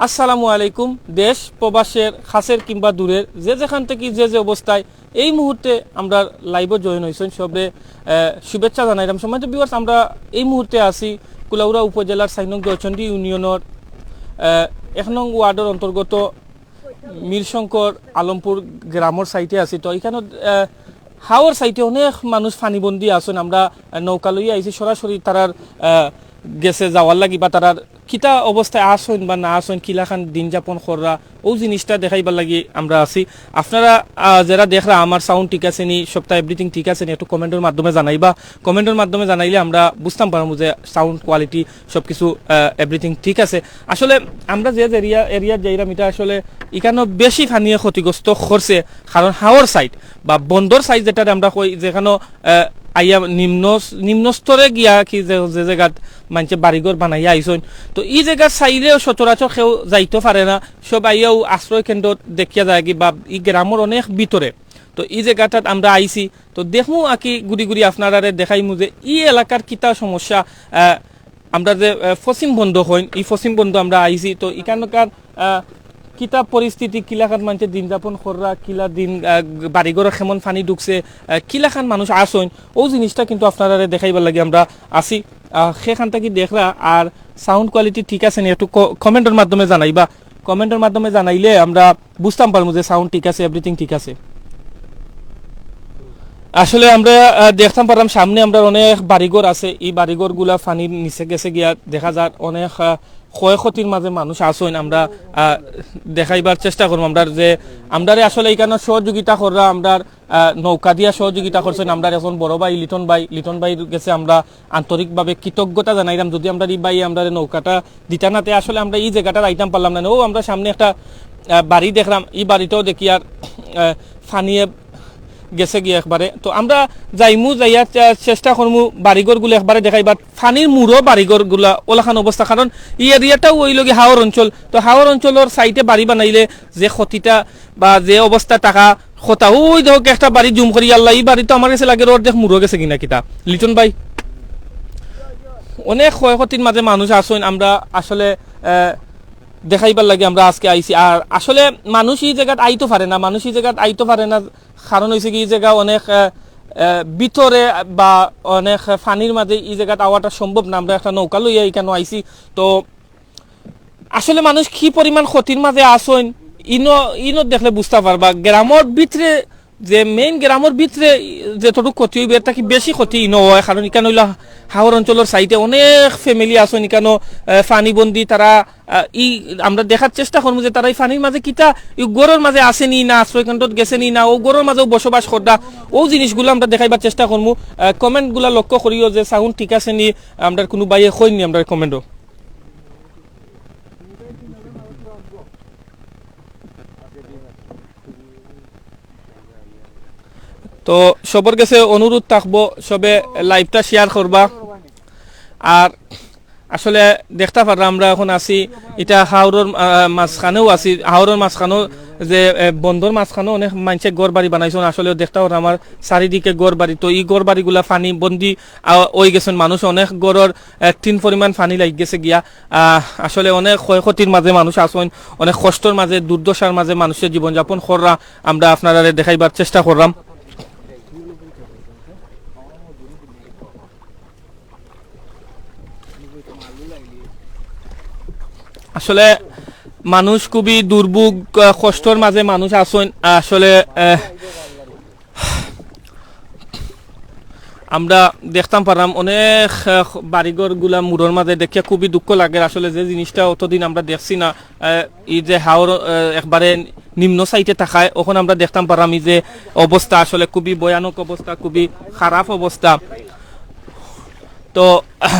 আসসালামু আলাইকুম। দেশ প্রবাসের খাসের কিংবা দূরের যে যেখান থেকে যে অবস্থায় এই মুহূর্তে আমরা লাইভে জয়েন হয়েছেন সবে শুভেচ্ছা জানাইলাম। সম্মানিত ভিউয়ার্স, আমরা এই মুহূর্তে আছি কুলাউড়া উপজেলার 4 নং জয়চন্ডী ইউনিয়নের 1 নং ওয়ার্ডের অন্তর্গত মিরশঙ্কর আলমপুর গ্রামের সাইটে আছি। তো এখানে হাওয়ার সাইটে অনেক মানুষ ফানিবন্দি আছেন। আমরা নৌকা লইয়া আইছি, সরাসরি তারার গেছে যাওয়ার লাগি বা তারার কিতা অবস্থায় আসেন বা না আসেন, কিলাখান দিন যাপন করা ও জিনিসটা দেখাইবার লাগি আমরা আছি। আপনারা যারা দেখরা আমার সাউন্ড ঠিক আছে নি, সবটা এভরিথিং ঠিক আছে নি, একটু কমেন্টের মাধ্যমে জানাইবা। কমেন্টের মাধ্যমে জানাইলে আমরা বুঝতাম পারবো যে সাউন্ড কোয়ালিটি সব কিছু এভরিথিং ঠিক আছে। আসলে আমরা যে এরিয়ার যাইরাম এটা আসলে এখানে বেশি ফানিয়ে ক্ষতিগ্রস্ত করছে, কারণ হাওয়ার সাইড বা বন্দর সাইড যেটা আমরা কই, যেখানে আইয়া নিম্ন স্তরে গিয়া কি যে জায়গাত মানুষে বাড়িঘর বানাইয়া আইসন, তো এই জায়গা চাইলেও সচরাচর কেউ যাইতে পারে না। সব আইয়াও আশ্রয় কেন্দ্র দেখিয়া যায় কি বা এই গ্রামের অনেক ভিতরে। তো এই জায়গাটাত আমরা আইছি, তো দেখমু আকি গুড়ি গুড়ি আপনারা দেখাইমু যে এই এলাকার কিতা সমস্যা। আমরা যে পশ্চিম বন্ধ হইন, এই পশ্চিম বন্ধ আমরা আইছি, তো এখানকার কিতা পরিস্থিতি, কিলাখান মানুষের দিন যাপন করা, কিলা দিন বাড়িঘর কেমন ফানি ঢুকছে, কিলাখান মানুষ আসইন, ও জিনিসটা কিন্তু আপনারা দেখাইবার লাগে আমরা আসি। সেখান থেকে দেখরা আর সাউন্ড কোয়ালিটি ঠিক আছে নি, একটু কমেন্টের মাধ্যমে জানাইবা। কমেন্টের মাধ্যমে জানাইলে আমরা বুঝতাম পারবো যে সাউন্ড ঠিক আছে, এভরিথিং ঠিক আছে। আসলে আমরা দেখতাম পারলাম সামনে আমরা অনেক বাড়িঘর আছে, এই বাড়িঘর গুলা ফানির নিচে গেছে গিয়া দেখা যায় অনেক ক্ষয়ক্ষতির মাঝে মানুষ আসেন। আমরা দেখাইবার চেষ্টা করবো আমরা যে আমরা আসলে এখানে সহযোগিতা করা, আমরা নৌকা দিয়া সহযোগিতা করছেন আমরা এখন বড় ভাই লিটন ভাই গেছে। আমরা আন্তরিকভাবে কৃতজ্ঞতা জানাইলাম, যদি আমরা এই ভাই আমরা নৌকাটা দিতা নাতে আসলে আমরা এই জায়গাটার আইতাম পারলাম না। ও আমরা সামনে একটা বাড়ি দেখলাম, এই বাড়িটাও দেখি আর ফানিয়ে গেছে গিয়ে একবারে। তো আমরা যাইমু, যাইয়া চেষ্টা করমু বাড়িঘর গুলো একবারে দেখাইবার। ফানির মুড়ো বাড়িঘর গুলা ওলাখান অবস্থা, কারণ এই এরিয়াটাও ওই লগে হাওর অঞ্চল। তো হাওর অঞ্চলের সাইডে বাড়ি বানাইলে যে ক্ষতিটা বা যে অবস্থা টাকা খতা, ওই দেখো একটা বাড়ি জুম করি আল্লাহ, এই বাড়ি তো আমার কাছে লাগে ওর দেখ মুড়ো গেছে কিনা কিতা। লিটন ভাই, অনেক ক্ষয়ক্ষতির মাঝে মানুষ আসেন, আমরা আসলে দেখাইবার লাগে আমরা আজকে আইছি। আর আসলে মানুষ এই জায়গাত আইতে পারে না, কারণ হয়েছে কি এই জায়গা অনেক ভিতরে বা অনেক ফানির মাঝে এই জায়গাত আওয়াটা সম্ভব না। আমরা একটা নৌকা লইয়া এখানে আইছি, তো আসলে মানুষ কি পরিমাণ ক্ষতির মাঝে আসেন ইনো দেখলে বুঝতে পারবা। গ্রামের ভিতরে যে মেইন গ্রামের ভিতরে যেটুকু ক্ষতি হইবে এটা কি বেশি ক্ষতি ইনো হয়, কারণ এখানে হইলো হাওর অঞ্চলের সাইডে অনেক ফ্যামিলি আছেন এখানে ফানিবন্দি। তারা ই আমরা দেখার চেষ্টা করবো যে তারা এই ফানির মাঝে কিতা গরুর মাঝে আসেনি না, আশ্রয় কেন্দ্র গেছেনি না, ও গরুর মাঝেও বসবাস করা, ও জিনিসগুলো আমরা দেখাইবার চেষ্টা করবো। কমেন্টগুলা লক্ষ্য করিও যে সাউন্ড ঠিক আছে নি, আমরা কোনো বাইয়ে হইনি আমরা কমেন্টও। তো সবার কাছে অনুরোধ থাকবো সবে লাইভটা শেয়ার করবা। আর আসলে দেখতে পারলাম আমরা এখন আছি এটা হাওরের মাঝখানেও আছি, হাওরের মাঝখানেও যে বন্ধর মাঝখানেও অনেক মানুষে ঘর বাড়ি বানাইছেন। আসলে দেখতে পারলাম আমার চারিদিকে ঘর বাড়ি, তো এই ঘর বাড়িগুলা ফানি বন্দি হয়ে গেছেন। মানুষ অনেক ঘরের তিন পরিমাণ ফানি লাগ গেছে গিয়া। আসলে অনেক ক্ষয়ক্ষতির মাঝে মানুষ আসেন, অনেক কষ্টের মাঝে দুর্দশার মাঝে মানুষের জীবনযাপন করা আমরা আপনারা দেখাইবার চেষ্টা করলাম। আসলে মানুষ খুবই দুর্ভোগ কষ্টের মাঝে মানুষ আসেন। আসলে আমরা দেখতাম পারলাম অনেক বাড়িঘর গুলা মুড়োর মাঝে দেখিয়া খুবই দুঃখ লাগে। আসলে যে জিনিসটা অতদিন আমরা দেখছি না, এই যে হাওর একবারে নিম্ন সাইটে থাকায় ওখানে আমরা দেখতাম পারলাম এই যে অবস্থা, আসলে খুবই ভয়ানক অবস্থা, খুবই খারাপ অবস্থা। তো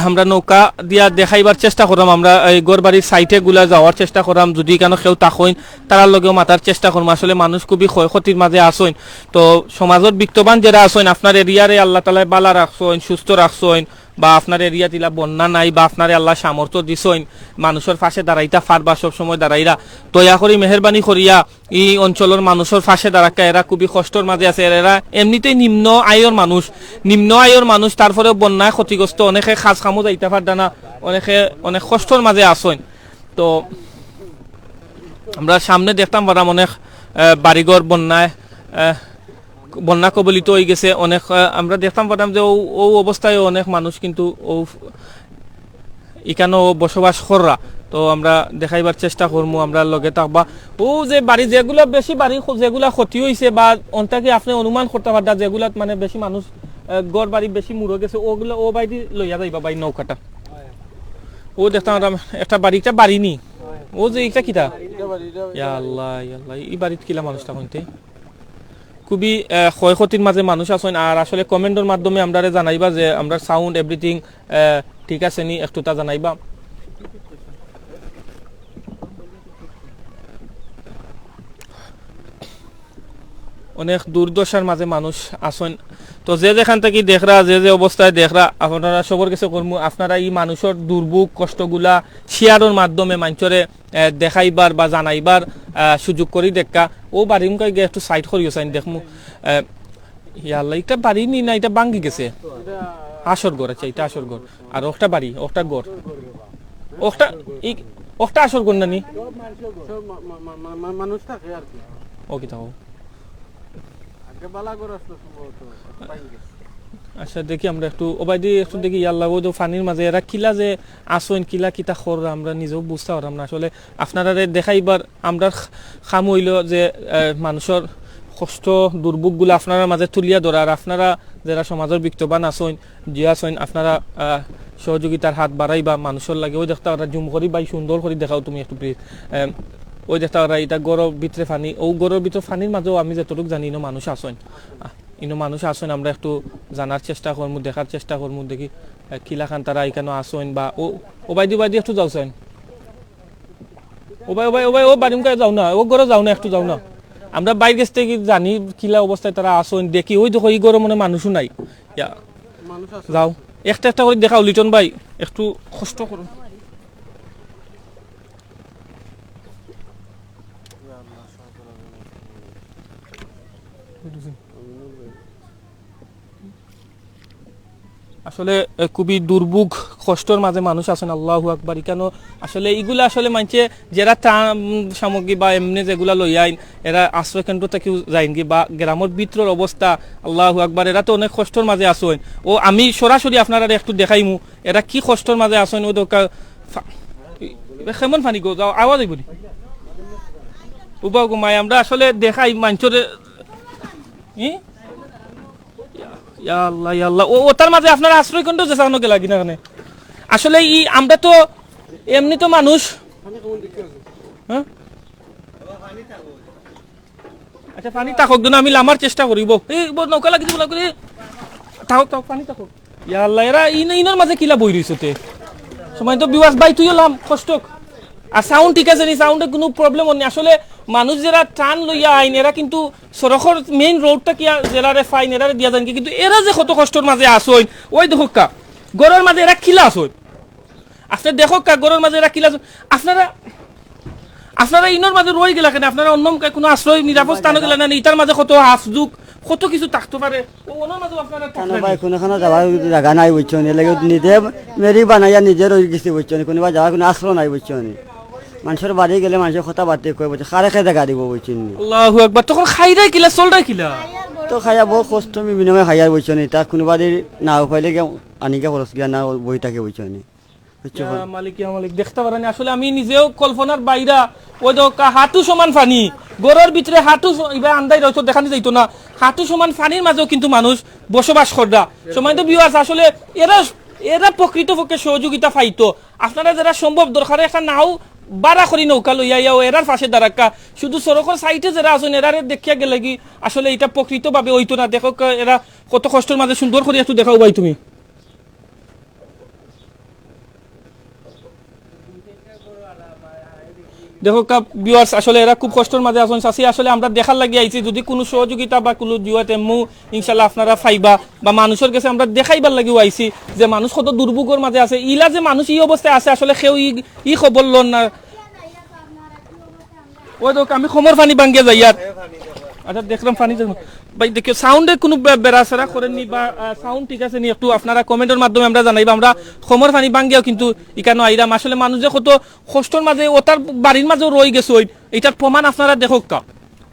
আমরা নৌকা দিয়া দেখাইবার চেষ্টা করলাম, আমরা এই গড়বাড়ির সাইটে গুলা যাওয়ার চেষ্টা করলাম, যদি কেন কেউ তাকইন তারার লগেও মাতার চেষ্টা করবো। আসলে মানুষ খুবই ক্ষয়ক্ষতির মাঝে আসেন। তো সমাজের বিত্তবান যারা আসেন, আপনার এরিয়ারে আল্লাহ তাআলা বালা রাখছেন, সুস্থ রাখছেন, বা আপনার এরিয়া তিলা বন্যা নাই বা আপনার আল্লাহ সামর্থ্য দিছেন মানুষের পাশে দাঁড়াইতা পারবা, সব সময় দাঁড়াইরা দয়া করি মেহরবানি করিয়া এই অঞ্চলের মানুষের পাশে দাঁড়াকা। এরা খুবই কষ্টের মাঝে আছে, এরা এমনিতেই নিম্ন আয়ের মানুষ, তারপরে বন্যায় ক্ষতিগ্রস্ত, অনেকে খাল কাজ কামও যাইতে পারদা না, অনেকে অনেক কষ্টর মাঝে আসেন। তো আমরা সামনে দেখতাম পারাম অনেক বাড়িঘর বন্যা কবলিত হয়ে গেছে অনেক। আমরা দেখতাম পারতাম যে ও অবস্থায় অনেক মানুষ কিন্তু ও এখানেও বসবাস কররা। তো আমরা দেখাইবার চেষ্টা করবো, আমরা লগে থাকবা। ও যে বাড়ি যেগুলা বেশি বাড়ি যেগুলা ক্ষতি হয়েছে বা অন্তাকে আপনি অনুমান করতে পারতা যেগুলা মানে বেশি মানুষ গড় বাড়ি বেশি মুড়ে গেছে ওগুলো ও বাড়ি লইয়া যাইবা বাড়ি নৌকাটা। ও দেখতাম একটা বাড়িটা বাড়ি নি ও যে এটা কিটা আল্লাহ আল্লাহ এই বাড়িত কিলা মানুষটা হইতে খুবই ক্ষয়ক্ষতির মাঝে মানুষ আছেন। আর আসলে কমেন্টের মাধ্যমে আমরা জানাইবা যে আমরা সাউন্ড এভরিথিং ঠিক আছে নি একটু তা জানাইবা। অনেক দুর্দশার মাঝে মানুষ আসেন। তো যে যেখান থেকে দেখরা যে অবস্থায় দেখরা আপনারা সবার কাছে করবো আপনারা এই মানুষের দুর্ভোগ কষ্টগুলা শেয়ারের মাধ্যমে মানুষরে দেখাইবার বা জানাইবার সুযোগ করি দেখা। ও বাড়ি মুখে গিয়ে একটু সাইড করিও চাই দেখমু ইয়াল্লা এটা বাড়ি নি না এটা ভাঙ্গি গেছে আসর ঘর। আচ্ছা এটা আসর ঘর আর ওটা বাড়ি ওটা ঘর ওটা ওটা আসর ঘর না নি মানুষ থাকে আর কি ও কি থাকো। আচ্ছা দেখি আমরা একটু ওবাইদি একটু দেখি ইয়াল্লা ও ফানির মাঝে এরা কিলা যে আসইন কিলা কিতা খররা আমরা নিজেও বুঝতে পারলাম না। আসলে আপনারা দেখাইবার আমরা খাম হইল যে মানুষের কষ্ট দুর্ভোগগুলো আপনারা মাঝে তুলিয়া ধরার। আপনারা যারা সমাজের বিত্তবান আসইন যে আসইন আপনারা সহযোগিতার হাত বাড়াইবা মানুষের লাগে। ওই দেখতে ওরা জুম করি বাই সুন্দর করে দেখাও তুমি একটু প্লিজ। ওই দেখতে ওরা এটা গরর ভিতরে ফানি ও গরর ভিতরে ফানির মাঝেও আমি যতটুকু জানি ইনো মানুষ আসেন ইনো মানুষ আসেন। আমরা একটু জানার চেষ্টা করবো দেখার চেষ্টা করবো দেখি কিলাখান তারা এখানে আসেন বা ও বাইদি একটু যাওছেন ও ভাই ও ভাই ও ভাই ও বাড়ি মুখে যাও না ও গরো যাও না একটু যাও না। আমরা বাইরে গেছ থেকে জানি কিলা অবস্থায় তারা আসেন দেখি ওই দেখো এই গরো মনে মানুষও নাই যাও একটা একটা করে দেখাও লিটন ভাই একটু কষ্ট করুন। আসলে খুবই দুর্ভোগ কষ্টর মাঝে মানুষ আছেন। আল্লাহু আকবার। কেন আসলে এইগুলা আসলে মানছে যারা ত্রাণ সামগ্রী বা এমনি যেগুলা লই আইন এরা আশ্রয় কেন্দ্র থেকে যাইন কি বা গ্রামের ভিতরের অবস্থা আল্লাহু আকবার। এরা তো অনেক কষ্টর মাঝে আসেন। ও আমি সরাসরি আপনারা একটু দেখাইমু এরা কি কষ্টর মাঝে আসেন। ও কেমন ফানি গো যাও আওয়াজ আইব নি উবা ঘুমাই আমরা আসলে দেখাই মানুষের ওটার মাঝে আপনার আশ্রয় কেন্দ্র যে চানো গেলা কিনা কানে আসলে আমরা তো এমনি তো মানুষ। হ্যাঁ আচ্ছা পানি থাকক না আমি লামার চেষ্টা করিব এই নৌকা লাগি দিব লাগি থাকক থাকক পানি থাকক ইয়াল্লাহ এরা ইনার মাঝে কিলা বই রইছে তে সময় তো বিওয়াস বাই তুইও লাম কষ্ট আর সাউন্ড ঠিক আছে নি সাউন্ডে কোনো প্রবলেম নেই। আসলে মানুষ যারা টান লইয়া আইন এরা কিন্তু সড়কের মেইন রোডটা কি জেলারে ফাইন এরা দিয়া যান কিন্তু এরা যে কত কষ্টের মাঝে আসইন ওই দেখো কা গরুর মাঝে এরা কিলা আসইন আপনার দেখো কা গরুর মাঝে এরা কিলা আপনারা ইনোর মাঝে রয়ে গেলা কেন আপনারা অন্য কোনো আশ্রয় নিরাপদ স্থানে গেলেন না ইটার মাঝে কত হাফযুগ কত কিছু থাকতে পারে ওনার মাঝে আপনারা কোনো যাওয়ার জায়গা নাই বুঝছো নিজে মেরি বানাইয়া নিজে রয়ে গেছি বুঝছো কোনো যাওয়ার কোনো আশ্রয় নাই বুঝছো মানুষের বাড়ি গেলে মানুষের কথা বাড়তে কই বলছে খারে খাই দেখা দিব বুঝছেন আল্লাহু আকবার। তখন খাইরাই কিলা চলরাই কিলা তো খাইয়া বহু কষ্ট বিনিময়ে খাইয়ার বুঝছো নি তা কোনো বাড়ি না পাইলে আনিকে খরচ গিয়া না বই থাকে বুঝছো নি মালিক দেখতে পারেন। আসলে আমি নিজেও কল্পনার বাইরা ওই হাঁটু সমান পানি গরুর ভিতরে হাঁটু এবার আন্দাই রয়েছে দেখানো যাইতো না হাঁটু সমান পানির মাঝেও কিন্তু মানুষ বসবাস করা সময় তো বিয়ে আছে। আসলে এরা প্রকৃতপক্ষে সহযোগিতা পাইতো। আপনারা যারা সম্ভব দরকার একটা নাও বাড়া করি নৌকা লইয়া এরার পাশে দাঁড়াক্কা শুধু সড়কের সাইডে যারা আছেন এরারে দেখিয়া গেলে কি আসলে এটা প্রকৃতভাবে হইতো না। দেখো এরা কত কষ্টের মাঝে সুন্দর করে একটু দেখাও ভাই তুমি দেখো ভিউয়ার্স আসলে এরা খুব কষ্টের মাঝে আছেন চাষি। আসলে আমরা দেখার লাগি আইছি যদি কোনো সহযোগিতা বা কোনো জিওয়াত এমু ইনশাল্লাহ আপনারা পাইবা বা মানুষের কাছে আমরা দেখাইবার লাগিও আইছি যে মানুষ কত দুর্ভোগের মাঝে আছে ইলা যে মানুষ এই অবস্থায় আছে আসলে কেউ ই খবর লন না। ওই দেখ আমি খমর পানি ভাঙ্গিয়া যাই আর আচ্ছা দেখলাম পানি দেখলাম ভাই দেখো সাউন্ডে কোনো বেড়াচেরা করেননি বা সাউন্ড ঠিক আছে নি একটু আপনারা কমেন্টের মাধ্যমে আমরা জানাইবা আমরা খমর পানি ভাঙ্গিয়াও কিন্তু ইকানো আইরাম আসলে মানুষ যে কত কষ্টর মাঝে ওটার বাড়ির মাঝেও রয়ে গেছে ওই এটার প্রমাণ আপনারা দেখক কা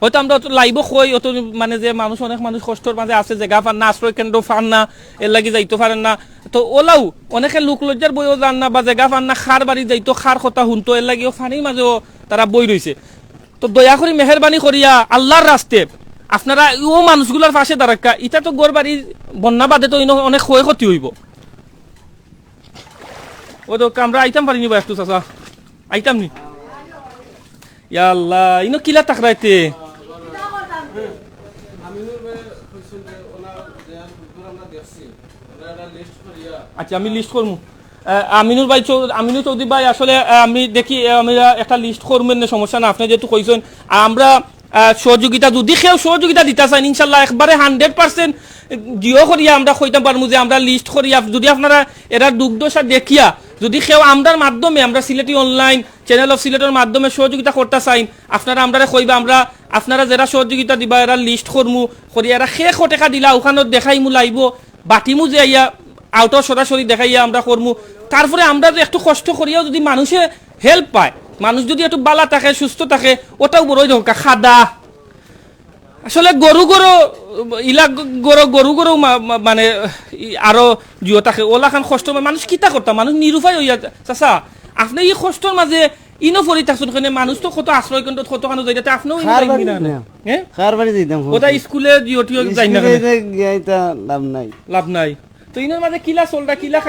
হয়তো আমরা অত লাইব কই অত মানে যে মানুষ অনেক মানুষ কষ্টর মাঝে আছে জায়গা পান না আশ্রয় কেন্দ্র পান না এর লাগি যাইতে পারেন না তো ওলাও অনেকে লোক লজ্জার বইও যান না বা জায়গা পান না খার বাড়ি যাইতো খার কথা শুনতো এর লাগিও পানির মাঝেও তারা বই রয়েছে তো দয়া করে মেহেরবানি করিয়া আল্লাহর রাস্তে আপনারা ও মানুষগুলোর পাশে দাঁড়াক্কা এটা তো গোর বাড়ির বন্যা বাদে তো অনেক ক্ষয়ক্ষতি হইব ও তো আমরা আইতাম পারিনি বা একটু চাচা আইতাম নি ইয়া আল্লাহ ইনো কিলা তাকরাইতে আচ্ছা আমি লিস্ট করবো আমিনুর চৌধুরী ভাই আসলে আমি দেখি আমি একটা লিস্ট করবেন না সমস্যা না আপনি যেহেতু কইছেন আমরা সহযোগিতা যদি কেউ সহযোগিতা দিতে চান ইনশাল্লাহ একবারে 100% জিও করিয়া আমরা কইতাম পারবো যে আমরা লিস্ট করিয়া যদি আপনারা এরা দুগ্ধসা দেখিয়া যদি কেউ আমরার মাধ্যমে আমরা সিলেটি অনলাইন চ্যানেল অফ সিলেটের মাধ্যমে সহযোগিতা করতে চাইন আপনারা আমরা কইবা আমরা আপনারা যারা সহযোগিতা দিবা এরা লিস্ট করমু করিয়া এরা শেষ টাকা দিলা ওখানে দেখাইমু লাইব বাটিমু যে আইয়া আউট সরাসরি দেখাইয়া আমরা করমু তারপরে আমরা একটু কষ্ট করিয়াও যদি মানুষে হেল্প পায় মানুষ যদি একটু বালা থাকে সুস্থ থাকে ওটাও বড়ই দরকার খাদা আসলে গরু গরু মানে আরো জিও থাকে ওলা খান কষ্ট মানুষ কিতা করতাম মানুষ নিরুপায় হইয়া চাচা আপনি এই কষ্টর মাঝে ইনো ফরি থাকছেন মানুষ তো কত আশ্রয় কেন্দ্র কত খানো যাই আপনিও ওটা স্কুলে জিওটিও যাই না লাভ নাই তো ইনোর মাঝে কিলা চলটা কিলা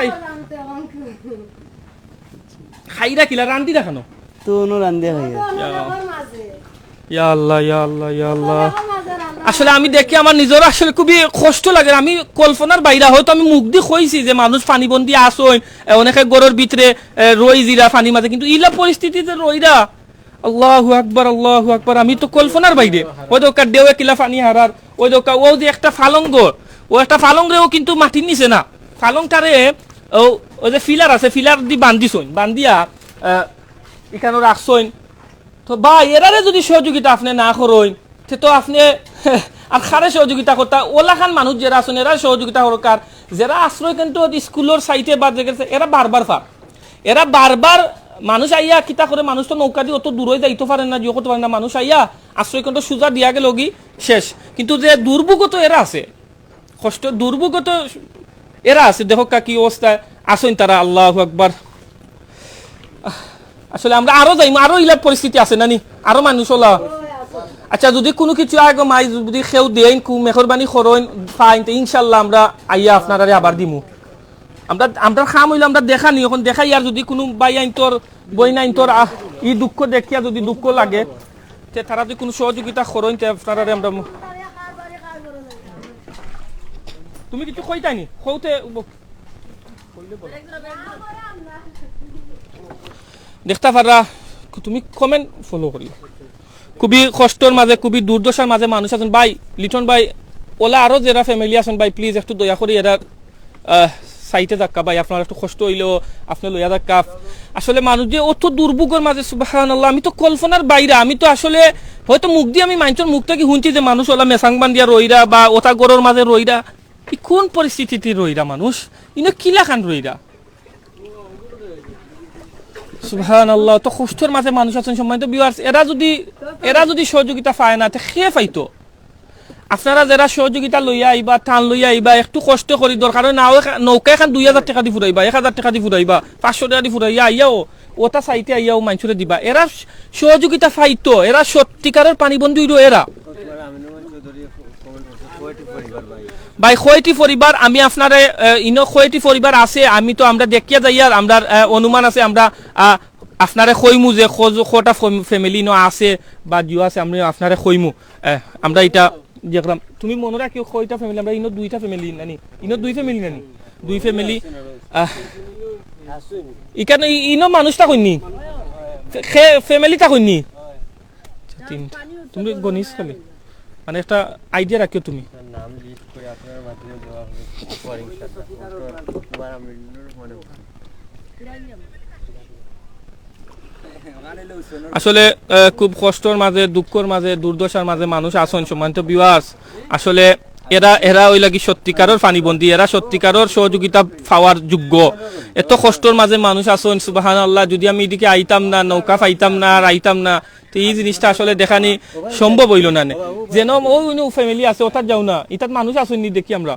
খাইরা কিলা রান্দি দেখানো তো রান্ধে খাই ইয়া আল্লাহ ইয়া আল্লাহ ইয়া আল্লাহ আসলে আমি দেখি আমার নিজের আসলে খুবই কষ্ট লাগে আমি কল্পনার বাইরে হয়তো আমি মুখ দিয়ে কইছি যে মানুষ পানিবন্দি আসই অনেকে গরুর ভিতরে রই জিরা পানি মাঝে কিন্তু ইলা পরিস্থিতিতে রইরা আল্লাহু আকবার আমি তো কল্পনার বাইরে ওই দোকার দেওয়া কিলা পানি হারার ওই দোকা ও যে একটা ফালঙ্গ ও একটা ফালংরেও কিন্তু মাটির নিচে না ফালংটারে ও যে ফিলার আছে ফিলার দি বান্ধিয়া এখানে রাখছইন তো ভাই এরারে যদি সহযোগিতা আপনি না করেন তো আপনি আর খারে সহযোগিতা করতা ওলা খান মানুষ যারা আছেন এরা সহযোগিতা দরকার যারা আশ্রয় কেন্দ্র স্কুলের সাইটে বা জায়গায় এরা বারবার মানুষ আইয়া কিতা করে মানুষ তো নৌকা দিয়ে অত দূরে যাইতে পারেন না জিও করতে পারেন না মানুষ আইয়া আশ্রয় কেন্দ্র সুজা দিয়া গেল কি শেষ কিন্তু যে দুর্ভোগত এরা আছে কষ্ট দুর্ভোগত এরা আছে দেখো কি অবস্থায় আসেন তারা আল্লাহু আকবার আসলে আমরা আরো যাইম আরো ইলাপ পরিস্থিতি আছে নানি আরো মানুষ ওলা আচ্ছা যদি কোনো কিছু আগে মাই যদি কেউ দেন মেহরবানি করেন ফাইন তো ইনশাল্লাহ আমরা আইয়া আপনারা আবার দিমু আমরা খাম হইলে আমরা দেখানি এখন দেখাই আর যদি কোনো বাই আইন তোর বই নাই তোর ই দুঃখ দেখিয়া যদি দুঃখ লাগে তে তারা যদি কোনো সহযোগিতা করেন তে আপনারা আমরা তুমি কিছু কইতাইনি কইতে দেখতে পারা তুমি কমেন্ট ফলো করি খুবই কষ্টর মাঝে খুবই দুর্দশার মাঝে মানুষ আছেন ভাই লিটন ভাই ওলা আরো যারা ফ্যামিলি আছেন ভাই প্লিজ একটু দয়া করে এরা সাইটে যাক্কা ভাই আপনার একটু কষ্ট হইলেও আপনি লইয়া যাক্কা আসলে মানুষ যে অত দুর্ভোগের মাঝে সুবহানাল্লাহ আমি তো কল্পনার বাইরে আমি তো আসলে হয়তো মুখ দিয়ে আমি মানুষের মুখটা কি শুনছি যে মানুষ ওলা মেসাং বান্ধিয়া রইরা বা ওটা গরুর মাঝে রইরা কোন পরিস্থিতিতে রইরা মানুষ ইনো কিলা খান রইরা সুবহানাল্লাহ তো কষ্টের মাঝে মানুষ আছেন সম্মানিত ভিউয়ার্স এরা যদি সহযোগিতা পায় না খেয়ে পাইতো আপনারা যারা সহযোগিতা লইয়া আইবা টান লইয়া আইবা একটু কষ্ট করি দরকার নৌকা এখন 2000 টাকা দি ফুরাইবা 1000 টাকা দি ফুরাইবা 500 টাকা দি ফুরাইয়া আইয়াও ওটা সাইতে আইয়াও মানুষরে দিবা এরা সহযোগিতা পাইতো এরা সত্যিকারের পানিবন্দী হইল এরা ভাই কয়টি পরিবার আমি আপনারে ইনো কয়টি পরিবার আছে আমি তো আমরা দেখিয়া যাই আর আমরা অনুমান আছে আমরা আপনারে কইমু যে কটা ফ্যামিলি নো আছে বা জিও আছে আমি আপনারে কইমু আমরা এটা দেখলাম তুমি মনে রাখিও কয়টা ফ্যামিলি আমরা ইনো দুইটা ফ্যামিলি নানি ইনো দুই ফ্যামিলি ইকানে ইনো মানুষটা কইনি ফ্যামিলিটা কইনি তুমি গনিস খালি মানে একটা আইডিয়া রাখিও তুমি নাম লিস্ট করে আপনার মাধ্যমে দেওয়া হবে পরে ইনশাআল্লাহ তোমার আমি মনে আসলে খুব কষ্টর মাঝে দুঃখের মাঝে দুর্দশার মাঝে মানুষ আসন সম্মানিত ভিউয়ার্স আসলে এরা ওই লাগি সত্যিকারের পানিবন্দী এরা সত্যিকারের সহযোগিতা পাওয়ার যোগ্য এত কষ্টর মাঝে মানুষ আসন সুবহানাল্লাহ যদি আমি এদিকে আইতাম না নৌকা পাইতাম না আর আইতাম না তো এই জিনিসটা আসলে দেখানি সম্ভব হইল না যেন ওই ফ্যামিলি আছে ওটার যাও না ইতাত মানুষ আসেননি দেখি আমরা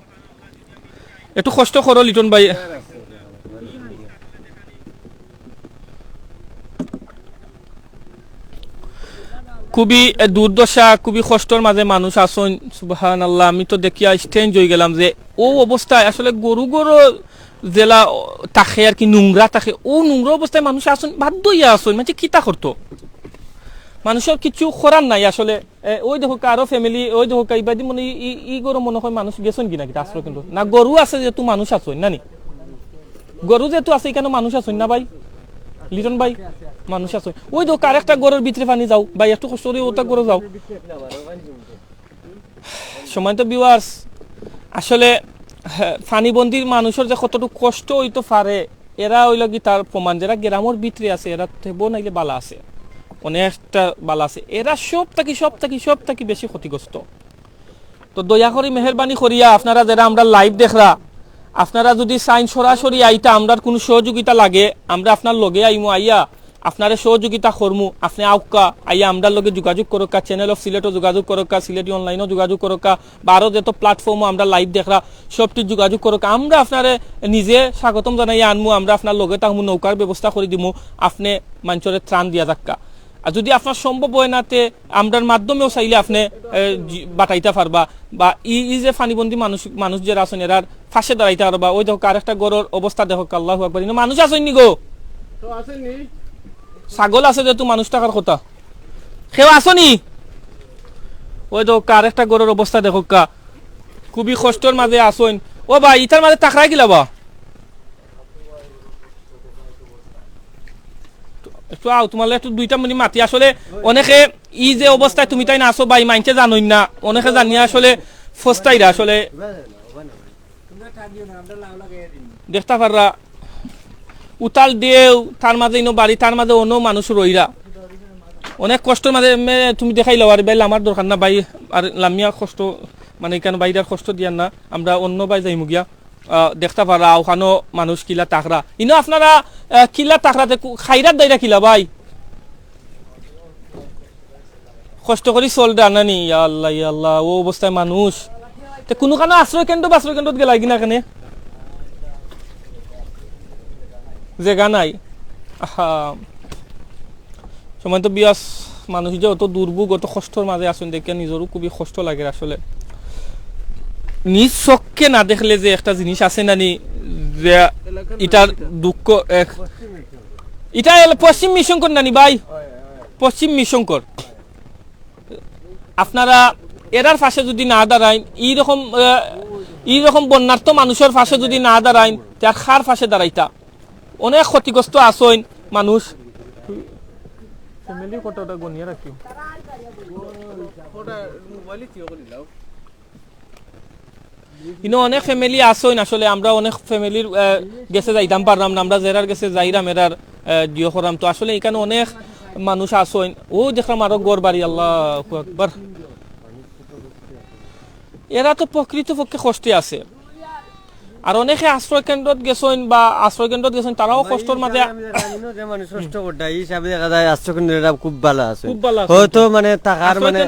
একটু কষ্ট করো লিটন ভাই খুবই দুর্দশা খুবই কষ্টর মাঝে মানুষ আসন সুবহানাল্লাহ আমি তো দেখিয়া স্টেঞ্জ হয়ে গেলাম যে ও অবস্থায় আসলে গরু গরু জেলা থাকে আর কি নোংরা থাকে ও নোংরা অবস্থায় মানুষ আসন বাধ্য হইয়া আসন মানে কিতা করতো মানুষের কিছু করার নাই আসলে ওই দেখো কারো ফ্যামিলি ওই দেখো ইবাদি মনে ই গরু মনে হয় মানুষ গেছেন কিনা কিনা আশ্রয় কিন্তু না গরু আছে যেহেতু মানুষ আসন নানি গরু যেহেতু আছে এখানে মানুষ আসন না ভাই লিটন ভাই মানুষ আছে ওই দেখো কার একটা গরুর ভিতরে পানি যাও ভাই একটু কষ্ট করে ওটা গরু যাও সময় তো ভিউয়ার্স আসলে ফানিবন্দির মানুষের যে কতটুকু কষ্ট হইতে পারে এরা ওই লাগি তার প্রমাণ যারা গ্রামের ভিতরে আছে এরা থেবো নাইলে বালা আছে অনেকটা বালা আছে এরা সব থাকি বেশি ক্ষতিগ্রস্ত তো দয়া করে মেহরবানি করিয়া আপনারা যারা আমরা লাইভ দেখরা আপনারা যদি সাইন সরাসরি আইতা আমরার কোনো সহযোগিতা লাগে আমরা আপনার লগে আইমু আইয়া আপনারা সহযোগিতা করমু আপনি আউকা আইয়া আমরার লগে যোগাযোগ করকা চ্যানেল অফ সিলেটও যোগাযোগ করকা সিলেটি অনলাইনও যোগাযোগ করকা বা আরও যত প্ল্যাটফর্মও আমরা লাইভ দেখরা সবটি যোগাযোগ করকা আমরা আপনারে নিজে স্বাগতম জানাইয়া আনমু আমরা আপনার লগে তাহমু নৌকার ব্যবস্থা করে দিমু আপনি মানুষের ত্রাণ দিয়া যাক্কা আর যদি আপনার সম্ভব হয় নাতে আমরার মাধ্যমেও চাইলে আপনি বাটাইতে পারবা বা ই যে ফানিবন্দি মানুষ যারা আছেন এরার ফাঁসে দাঁড়াইতে পারবা ওই দেখো আরেকটা গরুর অবস্থা দেখো আল্লাহু আকবার মানুষ আসেননি গো ছাগল আছে যেহেতু মানুষ টাকার কথা কেউ আসনি ওই দেখো আরেকটা গরুর অবস্থা দেখো খুবই কষ্টর মাঝে আসেন ও ভাই ইটার মাঝে টাকরাই গিলা বা একটু আও তোমার একটু দুইটা মিনিট মাতি আসলে অনেকে ই যে অবস্থায় তুমি তাই না আসো ভাই মাইনছে জানোই না অনেকে জানিয়ে আসলে ফস্তাইরা আসলে দেখতে পাররা উতাল দিয়েও তার মাঝে ইনো বাড়ি তার মাঝে অন্য মানুষ রইরা অনেক কষ্টের মাঝে তুমি দেখাই লো আর ভাই আমার দরকার না ভাই আর লামিয়া কষ্ট মানে কেন বাইরের কষ্ট দিয়ার না আমরা অন্য ভাই যাই মুগিয়া দেখতে পারা ওখানো মানুষ কিলা তাকরা ইনো আপনারা কিলা তাকরাতে খাইরাত দাইরা কিলা ভাই কষ্ট করি চল রান্নানি আল্লাহ ও অবস্থায় মানুষ কোনো কারণে আশ্রয় কেন্দ্র গেলাই কিনা কেনে জায়গা নাই সময় তো বিয়াস মানুষ যে অত দুর্ভোগ অত কষ্টর মাঝে আসুন দেখে নিজেরও খুবই কষ্ট লাগে আসলে নিজ চক্ষে না দেখলে যে একটা জিনিস আছে নানি যে এটার দুঃখ এটা পশ্চিম মিশঙ্কর নানি ভাই পশ্চিম মিশঙ্কর আপনারা এরার পাশে যদি না দাঁড়াইন এইরকম বন্যার্থ মানুষের পাশে যদি না দাঁড়াইন তার খার পাশে দাঁড়াইতা অনেক ক্ষতিগ্রস্ত আসইন মানুষ ফ্যামিলি কতটা গনিয়া রাখি ইনো অনেক ফ্যামিলি আসইন আসলে আমরা অনেক ফ্যামিলির গেছে যাইতাম পারলাম না আমরা জেরার গেছে যাইরাম এরার জিও করাম তো আসলে এখানে অনেক মানুষ আসইন ও দেখলাম আরো গড় বাড়ি আল্লাহু আকবার এরা তো প্রকৃতপক্ষে কষ্টে আছে আর অনেকে আশ্রয় কেন্দ্রত গেছেন বা আশ্রয় কেন্দ্রত গেছেন তারাও কষ্টর মাঝে মানুষ কষ্ট করতে এই হিসাবে দেখা যায় আশ্রয় কেন্দ্রটা খুব ভালো আছে হয়তো মানে টাকার মানে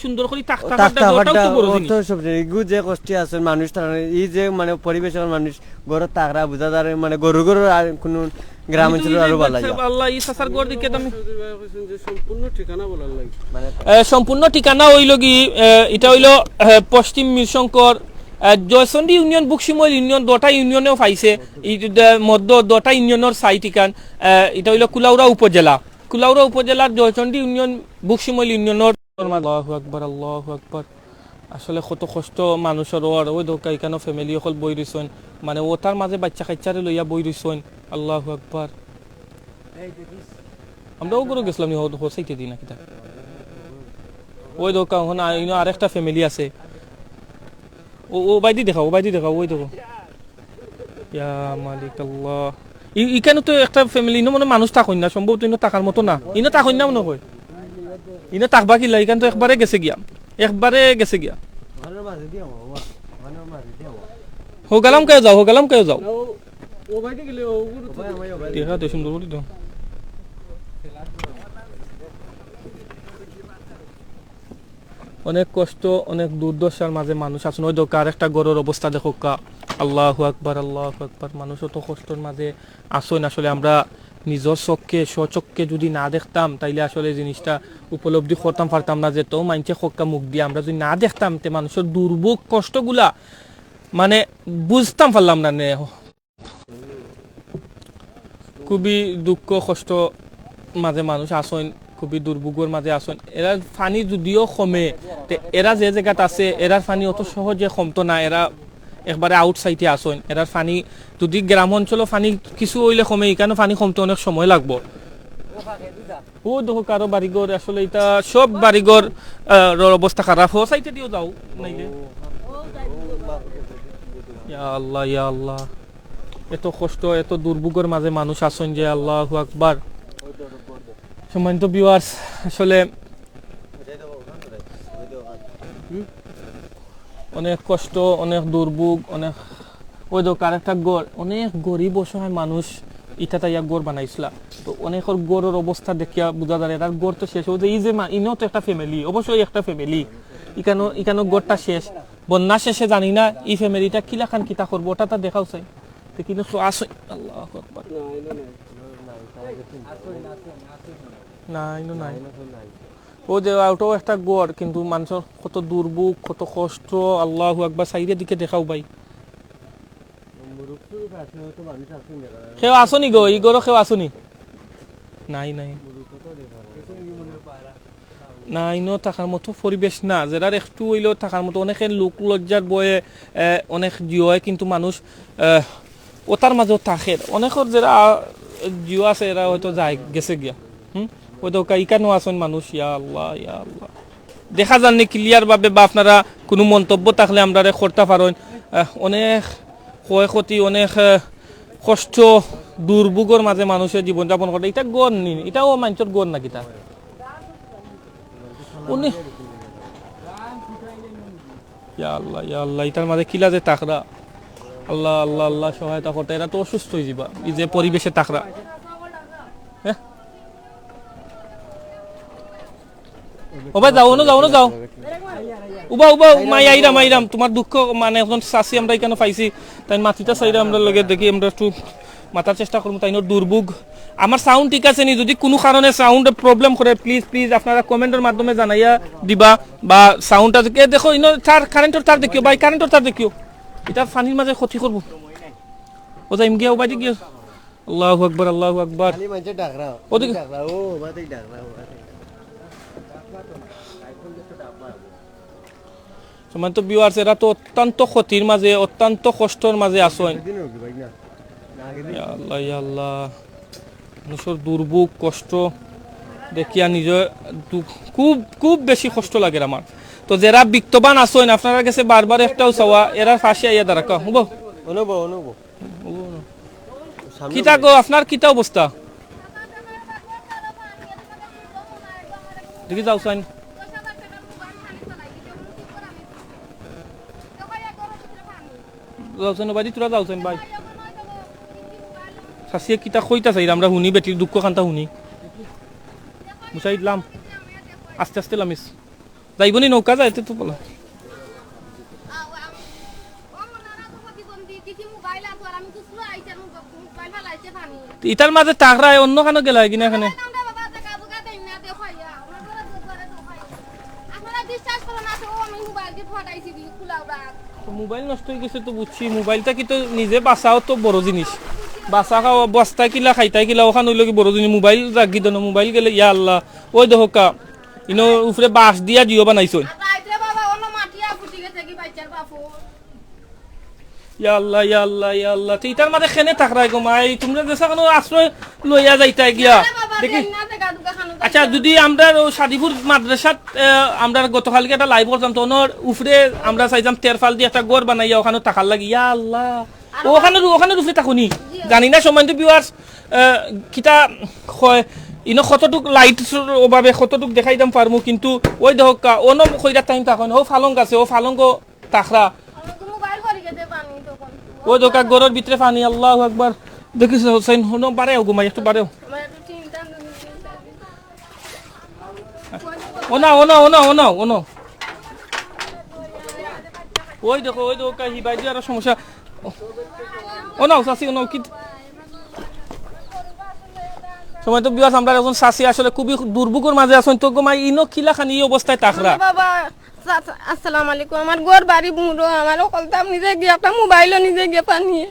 সুন্দর করে যে কষ্টে আছে মানুষ এই যে মানে পরিবেশের মানুষ গরুর টাকরা বুঝাদার মানে গরু কোনো গ্রাম অঞ্চলের আরো ভালো লাগে আল্লাহ এই সাসার গড় দিকে তুমি সম্পূর্ণ ঠিকানা বলার লাগে সম্পূর্ণ ঠিকানা হইল কি এটা হইল পশ্চিম মিরশঙ্কর জয়চন্ডী ইউনিয়ন বুকশিমল ইউনিয়ন দুটা ইউনিয়নেও পাইছে মধ্য দুটা ইউনিয়নের সাইট ইকান এটা হইল কুলাউড়া উপজেলার জয়চন্ডী ইউনিয়ন বুকশিমল ইউনিয়নের আল্লাহু আকবার আসলে কত কষ্ট মানুষের ওই দোকা এখানে ফ্যামিলি সকল বই রইছেন মানে ওটার মাঝে বাচ্চা কাচ্চারে লইয়া বই রইছেন আল্লাহু আকবার আমরা ওগুলো গেছিলাম হোসাইতে দিই না কিতা ওই দোকা ওখানে আরেকটা ফ্যামিলি আছে ও বাইদি দেখাও ওই দেখো ইয়া মালিক আল্লাহ ইখানে তো একটা ফ্যামিলি ইনো মানে মানুষ থাকুন না, সম্ভবত ইনো টাকার মতো না, ইনো থাকুন না মনে হয়, ইনো থাকবা কিলা, ইখান তো একবারে গেছে গিয়া, একবারে গেছে গিয়া। ওখানের মাঝে দিয়ে হবো, ওখানের মাঝে দিয়ে হবো। হোগালাম কে যাও, হোগালাম কে যাও, ও ভাইতে গেলে ও ভাই আমার ভাই দেখা তো সুন্দর করে তো। অনেক কষ্ট, অনেক দুর্দশার মাঝে মানুষ আছেন। ওই দোকার একটা গরুর অবস্থা দেখো কা, আল্লাহু আকবার, আল্লাহু আকবার। মানুষ তো কষ্টের মাঝে আসেন, আসলে আমরা নিজের চোখকে স্বচক্ষে যদি না দেখতাম তাইলে আসলে জিনিসটা উপলব্ধি করতাম পারতাম না, যে তো মানছে হক্কা মুখ দিয়ে আমরা যদি না দেখতাম তে মানুষের দুর্ভোগ কষ্টগুলা মানে বুঝতাম পারলাম না নে। খুবই দুঃখ কষ্ট মাঝে মানুষ আসেন, খুবই দুর্ভোগের মাঝে আসেন। এরা পানি যদিও কমে, এরা যে জায়গাত আছে এরার পানি অত সহজে কমতো না, এরা একবারে আউটসাইডে আসেন। এরার পানি যদি গ্রাম অঞ্চল পানি কিছু হইলে কমে, এখানে পানি কমতে অনেক সময় লাগবো। ও দেখো কারো বাড়িঘর, আসলে এটা সব বাড়িঘর অবস্থা খারাপ। ও সাইডে দিও যাও নাইলে, ইয়া আল্লাহ, ইয়া আল্লাহ। এত কষ্ট, এত দুর্ভোগের মাঝে মানুষ আসেন যে আল্লাহু আকবার। সম্মানিত ভিউয়ার্স, আসলে অনেক কষ্ট, অনেক দুর্ভোগ, অনেক ওই দোকার একটা গড়, অনেক গরিব অসহায় মানুষ ইটা তাইয়া গড় বানাইছিলা। তো অনেকের গড়ের অবস্থা দেখিয়া বোঝা যায় এটার গড় তো শেষ হচ্ছে। এই যে ইনো তো একটা ফ্যামিলি, অবশ্যই একটা ফ্যামিলি, ইকানো গড়টা শেষ, বন্যা শেষে জানি না এই ফ্যামিলিটা কিলাখান কিতা করবো, ওটা তা দেখাও চাই। তো কিন্তু আসো, আল্লাহু আকবার, নাই নাই। ও যে ওটাও একটা গড়, কিন্তু মানুষের কত দুর্ভোগ, কত কষ্ট, আল্লাহু আকবার। সাইডের দিকে দেখাও ভাই, কেউ আসনি গো, ই গড় কেউ আসনি? নাই নাই নাই, নো থাকার মতো পরিবেশ না, যারা একটু হইলেও থাকার মতো। অনেকে লোক লজ্জার বয়ে অনেক জিও হয়, কিন্তু মানুষ ওটার মাঝেও থাকে। অনেকের যারা জিও আছে এরা হয়তো যায় গেছে গিয়া, ওই তো ইকানো আসেন মানুষ। ইয়া আল্লাহ, ইয়া আল্লাহ। দেখা যাননি ক্লিয়ার ভাবে, বা আপনারা কোনো মন্তব্য থাকলে আমরা করতে পারেন। অনেক ক্ষয়ক্ষতি, অনেক কষ্ট, দুর্ভোগের মাঝে মানুষের জীবনযাপন করে। এটা গড় নি, এটাও মানুষের গড় নাকি তা উনি? ইয়া আল্লাহ, ইয়া আল্লাহ। এটার মাঝে কিলা যে তাকরা, আল্লাহ আল্লাহ আল্লাহ, সহায়তা করতে। এরা তো অসুস্থ হয়ে যাবা এই যে পরিবেশে তাকরা। হ্যাঁ ও ভাই, যাও যাও যাও, উবা উবা, মাই আইরাম আইরাম। তোমার দুঃখ মানে এখন চাষি আমরা এখানে পাইছি, তাই মাটিটা চাইরা আমরা লগে দেখি, আমরা একটু মাতার চেষ্টা করবো তাই দুর্ভোগ। আমার সাউন্ড ঠিক আছে নি? যদি কোনো কারণে সাউন্ড প্রবলেম করে প্লিজ প্লিজ আপনারা কমেন্টের মাধ্যমে জানাইয়া দিবা, বা সাউন্ডটা দেখো ইনো তার কারেন্টের তার দেখিও ভাই, কারেন্টের তার দেখিও, এটা পানির মাঝে ক্ষতি করবো। ও যাই গিয়া, ও বাইরে গিয়া, আল্লাহু আকবার, আল্লাহু আকবার। খালি মানুষে ডাকরা ওদিকে ডাকরা, ও বাতে ডাকরা। সম্মানিত ভিউয়ার্স, এরা তো অত্যন্ত ক্ষতির মাঝে, অত্যন্ত কষ্টের মাঝে আসেন। ইয়া আল্লাহ, ইয়া আল্লাহ। মানুষের দুর্ভোগ কষ্ট দেখিয়া নিজে খুব খুব বেশি কষ্ট লাগে আমার। তো যারা বিত্তবান আসেন, আপনারা কাছে বারবার একটাও চাওয়া, এরা ফাঁসি আইয়া দাঁড়া কা হবো। কিতা গো, আপনার কিতা অবস্থা দেখি যাও সাইন। যাওছেন ভাই, তোরা যাওছেন ভাই। শাসিয়ে কিতা কইতা চাই আমরা শুনি, বেটির দুঃখ কান্তা শুনি। মুসাই দিলাম আস্তে আস্তে লামিস যাইবনি, নৌকা যায় তো বলা। ইটার মাঝে টাকরায় অন্য খানো গেলা কিনা এখানে মোবাইল নষ্ট হয়ে গেছে তো বুঝছি। মোবাইলটা কি তো নিজে বাঁচাও তো বড় জিনিস, বাঁচা খাওয়া বস্তা কিলা খাইতাই কিলা ওখান হইল কি বড় জিনিস। মোবাইল রাখি দেন, মোবাইল গেলে ইয়া আল্লাহ। ওই দেখো কা ইনো উপরে বাঁশ দিয়া জিও বানাইছো। ইয়া আল্লাহ, ইয়া আল্লাহ, ইয়া আল্লাহ। ইটার মাঝে খেনে থাকরাই গো মাই, তোমরা দেশা কোনো আশ্রয় লইয়া যাইতাই গিয়া দেখি। আচ্ছা, যদি আমরা সাদিপুর মাদ্রাসাত আমরা গতকালকে একটা লাইভ করতাম, তো ওনার উপরে আমরা চাইতাম তেরফাল দিয়ে একটা গড় বানাইয়া ওখানে থাকার লাগি। ইয়া আল্লাহ, ওখানে রুফে থাকুনি জানি না সম্মানিত ভিউয়ার্স কিতা হয় ইনো কতটুক লাইট ওভাবে কতটুক দেখাই দাম পারমু কিন্তু ওই দেখো অন্য কইরা টাইম থাকুন ও ফালং আছে ও ফালঙ্গ তাখরা ও দোকা গরর ভিতরে পানি আল্লাহু আকবার দেখিস হোসেন হনো বারেও ঘুমাই একটু বারেও ওনা ওই দেখো হিবাই দিয়ে আরো সমস্যা ওনাও চাষি ওনাও কি সময় তো বিয়াস আমরা এখন চাষি আসলে খুবই দুর্ভোগের মাঝে আছেন তো গোমাই ইনো কিলা খানি এই অবস্থায় তাকরা বাবা আসসালামু আলাইকুম আমার ঘর বাড়ি মুড়ো আমার কলতাম নিজে গিয়ে একটা মোবাইলও নিজে গিয়ে পানিয়ে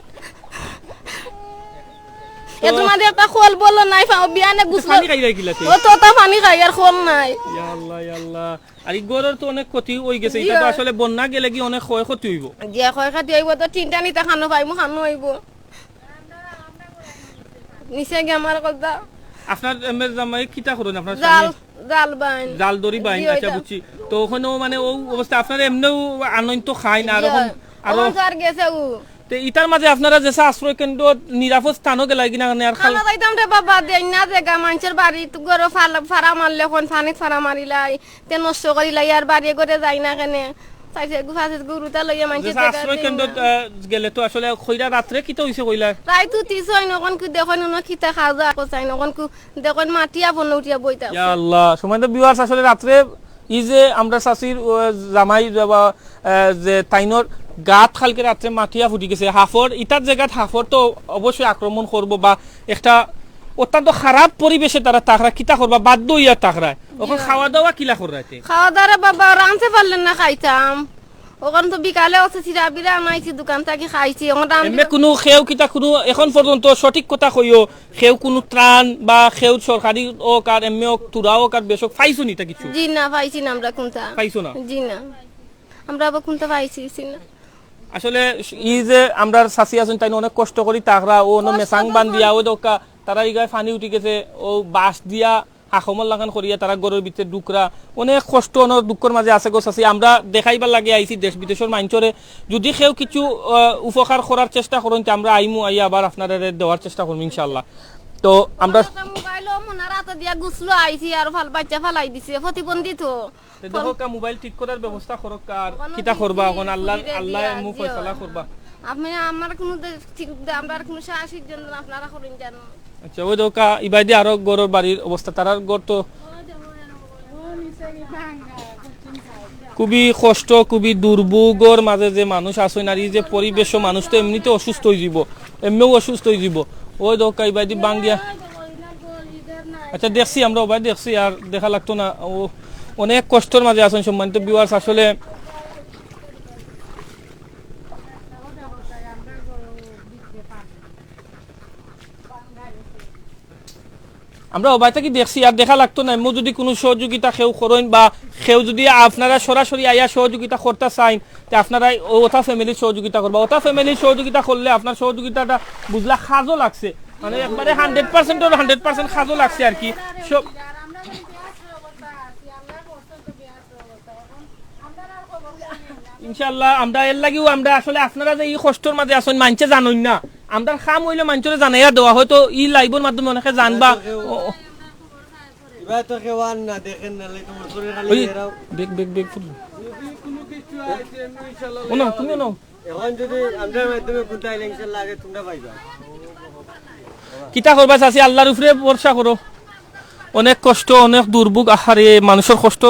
এ তোমাদের একটা খোল বললো নাই বিয়ানে গুছলো পানি খাই রাখিলাতে ও তো তা পানি খাই আর খোল নাই ইয়া আল্লাহ আর এই গরর তো অনেক ক্ষতি হই গেছে এটা তো আসলে বন্যা গেলে কি অনেক ক্ষতি হইব যে কয় খাতি হইব তো তিনটা নিতে খানো পাইমু খানো হইব নিচে গিয়ে আমার কথা আপনার জামাই কিতা করুন আপনার জাল স্বামী জাল বাইন জাল দড়ি বাইন জি, আচ্ছা ওইটা। বুঝছি তো ওখানেও মানে ও অবস্থা আপনার এমনিও আনন্দ তো খাই না আর এখন আরো আর গেছে ও তো ইটার মাঝে আপনারা যে আশ্রয় কেন্দ্র নিরাপদ স্থানও গেলাই কিনা আর খাল খানা যাইতাম রে বাবা দেই না জায়গা মানুষের বাড়ি গরো ফাড়া মারলে কোন পানিত ফাড়া মারিলাই তে নষ্ট করিলাই আর বাড়ি করে যাই না কেনে তাইছে গুফাছে গুরুতা লইয়া যে মানুষের জায়গা আশ্রয় দেই কেন্দ্র না। গেলে তো আসলে কইরা রাত্রে কিতা হইছে কইলা রাই তু তিস হয় নকন কু দেখুন ন খিতা খাওয়া কোসাই নকন কু দেখুন মাটিয়া বন উঠিয়া বইতা ইয়া আল্লাহ সময় তো ভিউয়ার্স আসলে রাত্রে ই যে আমরা চাষির জামাই বা যে তাইনর গাত খালকে রাত্রে মাটিয়া ফুটি গেছে হাফর ইটার জায়গাত হাফর তো অবশ্যই আক্রমণ করব বা একটা অত্যন্ত খারাপ পরিবেশে তারা তাকরা কিতা করবা বাধ্য হইয়া তাকরায় ওখানে খাওয়া দাওয়া কিলা কররাইতে খাওয়া দাওয়া বাবা রাঁধতে পারলেন না খাইতাম ওখান তো বিকালে আছে চিরা বিরা আনাইছি দোকান থেকে খাইছি ওখান এমনি কোনো খেউ কিতা কোনো এখন পর্যন্ত সঠিক কথা কইও খেউ কোনো ত্রাণ বা খেউ সরকারি ও কার এমনি ও তুরা ও কার বেশক পাইছো নিতা কিছু জি না পাইছি না আমরা কোনটা পাইছো না জি না আমরা আবার কোনটা পাইছি না আসলে ই যে আমরা চাষি আছেন তাই অনেক কষ্ট করি তাকরা ও মেসাং বান্ধিয়া ও দোকা তারা ইগায় পানি উঠি গেছে ও বাঁশ দিয়া আখমল লাগান করিয়া তারা গরুর ভিতরে ডুকরা অনেক কষ্ট অনেক দুঃখের মাঝে আছে গো চাষি আমরা দেখাইবার লাগে আইছি দেশ বিদেশের মানুষরে যদি কেউ কিছু উপকার করার চেষ্টা করুন আমরা আইমু আইয়া আবার আপনারা দেওয়ার চেষ্টা করবো ইনশাল্লাহ তো আমরা মোবাইল মনে রাতে দিয়া গুছলো আইছি আর ভাল বাচ্চা ফালাই দিছে প্রতিবন্ধী তো দেখো কা মোবাইল ঠিক করার ব্যবস্থা করক আর কিতা করবা এখন আল্লাহ আল্লাহ মু ফয়সালা করবা আপনি আমার কোনো ঠিক আমরা কোনো সাহসিক জন্য আপনারা করেন জানো আচ্ছা ওই দোকা ইবাইদি আরো গরুর বাড়ির অবস্থা তারার গর তো খুবই কষ্ট খুবই দুর্ভোগের মাঝে যে মানুষ আসেন আর এই যে পরিবেশ মানুষ তো এমনিতে অসুস্থ হয়ে যাব এমনিও অসুস্থ হয়ে যাব ওই দোকা ইবাইদি বাঙ্গিয়া আচ্ছা দেখছি আমরা ওবাই দেখছি আর দেখা লাগতো না ও অনেক কষ্টের মাঝে আছেন সম্মানিত ভিউয়ার্স আসলে আমরা ওবাই থেকে দেখছি আর দেখা লাগতো না এমন যদি কোনো সহযোগিতা কেউ করেন বা কেউ যদি আপনারা সরাসরি আইয়া সহযোগিতা করতে চান তে আপনারা ওটা ফ্যামিলির সহযোগিতা করবা ওটা ফ্যামিলির সহযোগিতা করলে আপনার সহযোগিতাটা বুঝলা খাজও লাগছে মানে একবারে 100% 100% খাজও লাগছে আর কি সব ইনশাআল্লাহ আমরা এর লাগিও আমরা আসলে আপনারা যে এই কষ্টের মাঝে আছেন মানছে জানেন না আমরা খাম হইলে মানুষরে জানাইয়া দেওয়া হয়তো ই লাইভের মাধ্যমে অনেকে জানবা এবার তো কেউ আর না দেখেন না লাই তোমার করে খালি ওই এরাও বেগ ফুল ওনো তুমি ওনো এখন যদি আমরা মাধ্যমে কোথায় ইনশাআল্লাহ আগে তোমরা পাইবা কিতা করবা চাচি আল্লাহর উপরে ভরসা করো অনেক কষ্ট অনেক দুর্ভোগ আহারে মানুষের কষ্ট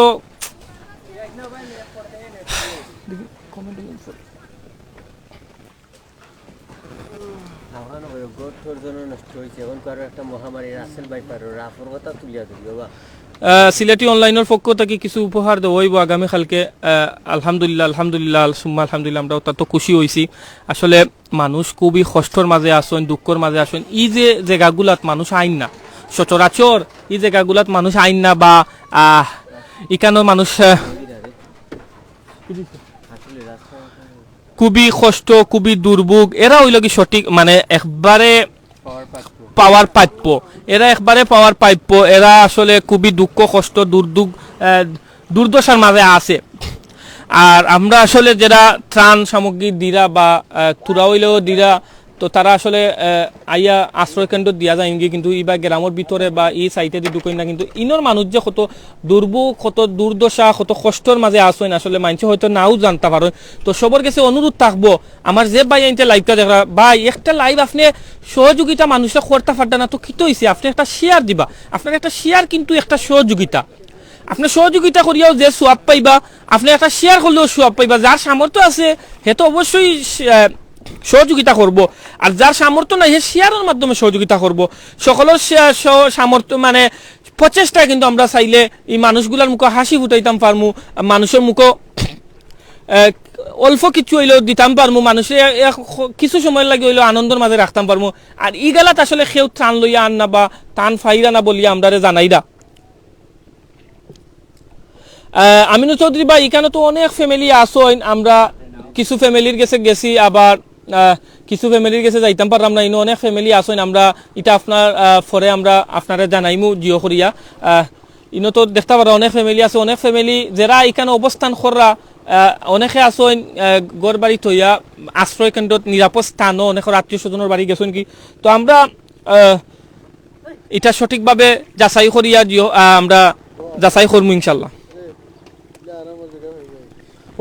আহ্বান হয়ে গোটর জন্য নষ্ট হয়েছে এখন কারো একটা মহামারী রাসেল ভাই পারো রাফর কথা তুলিয়া দিবি বাবা সিলেটি অনলাইনের পক্ষ থেকে কিছু উপহার দেওয়া হইব আগামীকালকে আলহামদুলিল্লাহ সুম্মা আলহামদুলিল্লাহ আমরা অত্যন্ত খুশি হয়েছি আসলে মানুষ খুবই কষ্টর মাঝে আসেন দুঃখের মাঝে আসেন এই যে জায়গাগুলাত মানুষ আইন না সচরাচর এই জায়গাগুলাত মানুষ আইন না বা এখানেও মানুষ খুবই কষ্ট খুবই দুর্ভোগ এরা হইল কি সঠিক মানে একবারে পাওয়ার প্রাপ্য এরা একবারে পাওয়ার প্রাপ্য এরা আসলে খুবই দুঃখ কষ্ট দুর্দশার মাঝে আছে আর আমরা আসলে যারা ত্রাণ সামগ্রী দিরা বা তুরা হইলেও দিরা, তো তারা আসলে আইয়া আশ্রয় কেন্দ্র দিয়া যায় ইঙ্গি, কিন্তু ইবা গ্রামের ভিতরে বা এই সাইটে দি ঢুকই না। কিন্তু ইনর মানুষ যে কত দুর্ভোগ, কত দুর্দশা, কত কষ্টর মাঝে আসেন আসলে মানুষ হয়তো নাও জানতে পারেন। তো সবার কাছে অনুরোধ থাকবো, আমার যে ভাই আইনতে লাইভটা দেখা, ভাই একটা লাইভ আপনি সহযোগিতা মানুষের করতে পারতেন না, তো কি হয়েছে, আপনি একটা শেয়ার দিবা। আপনার একটা শেয়ার কিন্তু একটা সহযোগিতা, আপনি সহযোগিতা করিয়াও যে সোয়াব পাইবা, আপনি একটা শেয়ার করলেও সোয়াব পাইবা। যার সামর্থ্য আছে সে তো অবশ্যই সহযোগিতা করব, আর যার সামর্থ্য নাই সে শেয়ারের মাধ্যমে সহযোগিতা করব। সকলের সামর্থ্য মানে প্রচেষ্টায় কিন্তু আমরা চাইলে এই মানুষগুলার মুখে হাসি ফুটাইতাম পারমু, মানুষের মুখে অল্প কিছু হইলেও দিতাম পারমু, মানুষের কিছু সময় লাগে হইলেও আনন্দের মাঝে রাখতাম পারমু। আর ই গেলাত আসলে সেও ত্রাণ লইয়া আন না বা টান ফাইরা না বলিয়া আমরা জানাইরা। আমিনু চৌধুরী ভাই, এখানে তো অনেক ফ্যামিলি আসেন, আমরা কিছু ফ্যামিলির কাছে গেছি, আবার কিছু ফ্যামিলির কাছে যাইতাম পারলাম না। ইনো অনেক ফ্যামিলি আসেন, আমরা এটা আপনার পরে আমরা আপনারা জানাইমু জিও করিয়া। ইনো তো দেখতে পারা অনেক ফ্যামিলি আছে, অনেক ফ্যামিলি যারা এখানে অবস্থান করা, অনেকে আসেন গড় বাড়ি থইয়া আশ্রয় কেন্দ্রত নিরাপদ স্থানও অনেক আত্মীয় স্বজনের বাড়ি গেছেন কি। তো আমরা এটা সঠিকভাবে যাচাই করিয়া জিও আমরা যাচাই করবো ইনশাল্লাহ।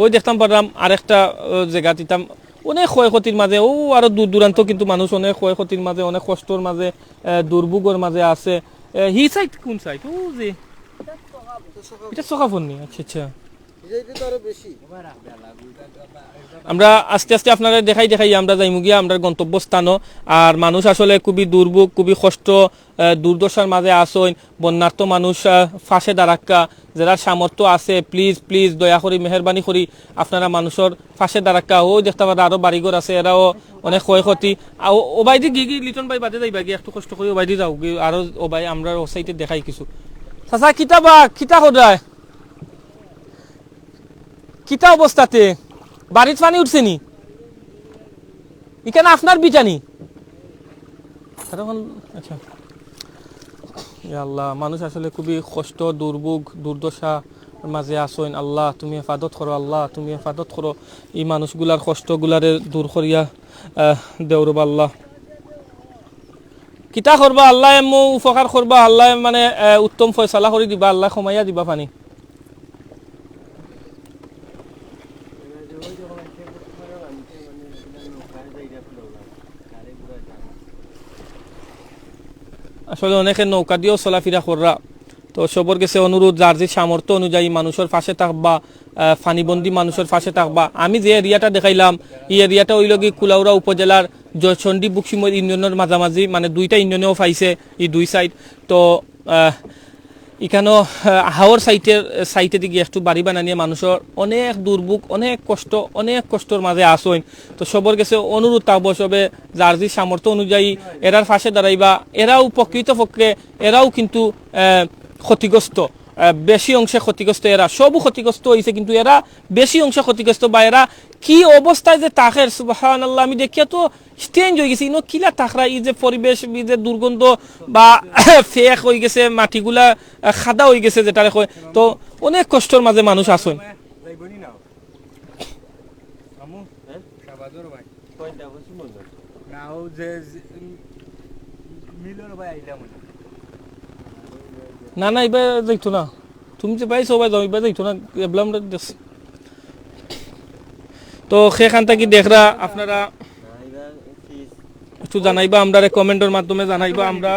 ওই দেখতাম পারলাম আরেকটা জায়গা দিতাম অনেক ক্ষয়ক্ষতির মাঝে, ও আরো দূর দূরান্ত কিন্তু মানুষ অনেক ক্ষয়ক্ষতির মাঝে, অনেক কষ্টর মাঝে, দুর্ভোগের মাঝে আছে। হি সাইড কোন সাইড? ও যে এটা সকাফন নি। আচ্ছা আচ্ছা, আমরা আস্তে আস্তে আপনারা দেখাই আমরা যাইমু গিয়া আমরা গন্তব্যস্থানও। আর মানুষ আসলে খুবই দুর্ভোগ, খুবই কষ্ট, দুর্দশার মাঝে আসেন, বন্যার্থ মানুষ ফাঁসে দাঁড়াক্কা, যারা সামর্থ্য আছে প্লিজ প্লিজ দয়া করি মেহরবানি করি আপনারা মানুষের ফাঁসে দাঁড়াক্কা। ও দেখতে পারে আরো বাড়িঘর আছে, এরাও অনেক ক্ষয়ক্ষতি। ওবাইদি গি লিটন ভাই বাদে যাইবা গিয়ে একটু কষ্ট করি ওবাইদি যাও গিয়ে, আরো ওবাই আমরা ও সাইডে দেখাই কিছু। চাচা কিতা বা কিতা সদায় কিতা অবস্থাতে বাড়ির পানি উঠছে নি? এখানে আপনার বিটানি? আচ্ছা, আল্লাহ মানুষ আসলে খুবই কষ্ট, দুর্ভোগ, দুর্দশা মাঝে আসেন। আল্লাহ তুমি হেফাজত করো, আল্লাহ তুমি হেফাজত করো, এই মানুষগুলার কষ্টগুলারে দূর করিয়া দেওরবা। আল্লাহ কিতা করবা, আল্লাহ মো উপকার করবা, আল্লাহ মানে উত্তম ফয়সালা করে দিবা, আল্লাহ কমাইয়া দিবা পানি। আসলে অনেকে নৌকা দিয়েও চলাফেরা করা, তো সবর কাছে অনুরোধ যার যে সামর্থ্য অনুযায়ী মানুষের পাশে থাকবা, ফানিবন্দি মানুষের পাশে থাকবা। আমি যে এরিয়াটা দেখাইলাম এই এরিয়াটা হইল কি কুলাউড়া উপজেলার জয়চন্ডী বুকসিময় ইউনিয়নের মাঝামাঝি, মানে দুইটা ইউনিয়নেও পাইছে এই দুই সাইড। তো এখানেও হাওয়ার সাইটে দিকে একটু বাড়ি বানানিয়ে মানুষের অনেক দুর্ভোগ, অনেক কষ্ট, অনেক কষ্টর মাঝে আসেন। তো সবর কাছে অনুরোধ থাকবো সবে যার যে সামর্থ্য অনুযায়ী এরার পাশে দাঁড়াইবা। এরাও প্রকৃতপক্ষে এরাও কিন্তু ক্ষতিগ্রস্ত, বেশি অংশে ক্ষতিগ্রস্ত, এরা সবও ক্ষতিগ্রস্ত হয়েছে, কিন্তু এরা বেশি অংশে ক্ষতিগ্রস্ত। বা এরা কি অবস্থায় যে তাকের সুবহানাল্লাহ, আমি দেখিয়া তো স্টেঞ্জ হয়ে গেছি। কিলা তাকরা এই যে পরিবেশ, এই যে দুর্গন্ধ বা ফেক হয়ে গেছে, মাটিগুলা খাদা হয়ে গেছে যেটা কয়, তো অনেক কষ্টের মাঝে মানুষ আসেন। না না এবার যাইতো না, তুমি যে পাইছো সবাই যাও, এবার যাইতো না এবলাম। তো সেখান থেকে দেখরা আপনারা একটু জানাইবা, আমরা কমেন্টের মাধ্যমে জানাইবা, আমরা